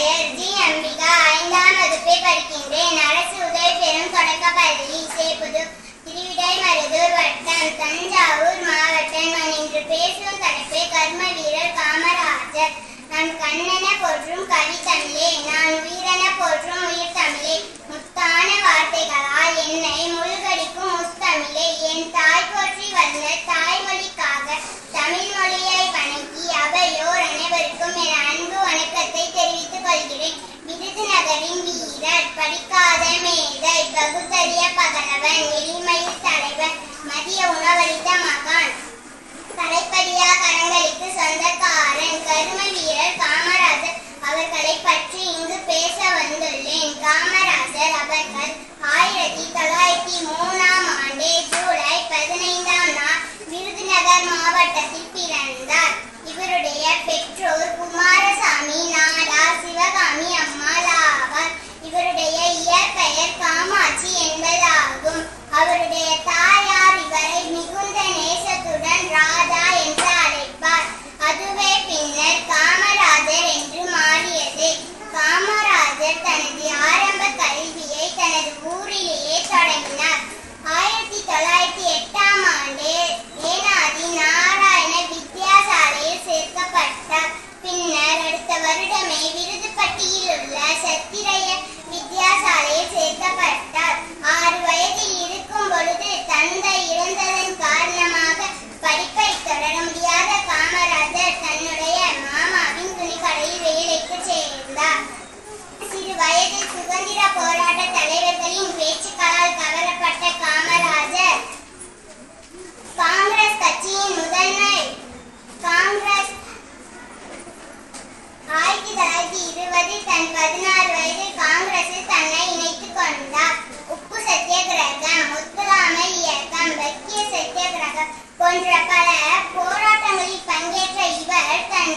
பெயர் ஜி. அம்பிகா. 5ஆம் வகுப்பை படிக்கின்றேன். அரசு உதவி பெறும் தொடக்கப்பள்ளி சேப்புதூர், திருவிடைமருதூர் வட்டம், தஞ்சாவூர் மாவட்டம். நான் இன்று பேசும் தலைப்பே கர்ம வீரர் காமராஜர். நான் கண்ணென போற்றும் கவித்தமிழே, நான் உயிரென போற்றும் உயிர் தமிழே, முத்தான வார்த்தைகளால் என்னை முழுகடிக்கும் முத்தமிழே, என் தாய் போற்றி வந்த தாய்மொழிக்காக தமிழ் மொழியை வணங்கி அவையோர் அனைவருக்கும் என் அன்பு வணக்கத்தை தெரிவித்துக் கொள்கிறேன். விருதுநகரின் வீரர், படிக்காத மேதை, பகுத்தறிய பகலவன், எளிமையில் தலைவன், மதிய உணவளித்த மகான், தலைப்படியா கரங்களுக்கு சொந்தக்காரன், கர்ம வீரர் காமராஜர் அவர்களை பற்றி இங்கு பேச வந்துள்ளேன். காமராஜர் அவர்கள் 1903ஆம் ஆண்டு ஜூலை 15ஆம் நாள் விருதுநகர் மாவட்டத்தில் பிறந்தார். இவருடைய பெற்றோர் குமாரசாமி நாடார், சிவகாமி அம்மாள் ஆவார். இவருடைய இயற்பெயர் காமாட்சி என்பதாகும். அவருடைய தாயார் இவரை மிகுந்த நேசத்துடன் ராதா என்று அழைப்பார். அதுவே பின்னர் காமராஜர் என்று மாறியது. காமராஜர் தனது ஆரம்ப கல்வியை தனது ஊரிலேயே தொடங்கினார். 1908ஆம் ஆண்டு ஏனாதி நாராயண வித்யாசாலையில் சேர்க்கப்பட்டார். பின்னர் அடுத்த வருடமே விருதுப்பட்டியில் உள்ள சத்திரைய வித்யாசாலையில் சேர்க்கப்பட்டார். 6 வயதில் இருக்கும் பொழுது தந்தை இறந்ததன் காரணமாக படிப்பை தொடர முடியாத காமராஜர் தன்னுடைய மாமாவின் துணிக்கடையில் வேலைக்கு சேர்ந்தார். சிறு வயதில் சுதந்திர போராட்ட தலைவர்களின் பேச்சுக்களால் கவரப்பட்ட காமராஜர் காங்கிரஸ் கட்சியின் முதன்மை 1920 தன் 16 வயதில் காங்கிரஸில் தன்னை இணைத்துக் கொண்டார். உப்பு சத்தியாகிரகம், ஒத்துழையாமை இயக்கம், பக்கிய சத்தியாகிரகம் போன்ற பல போராட்டங்களில் பங்கேற்ற இவர் தன்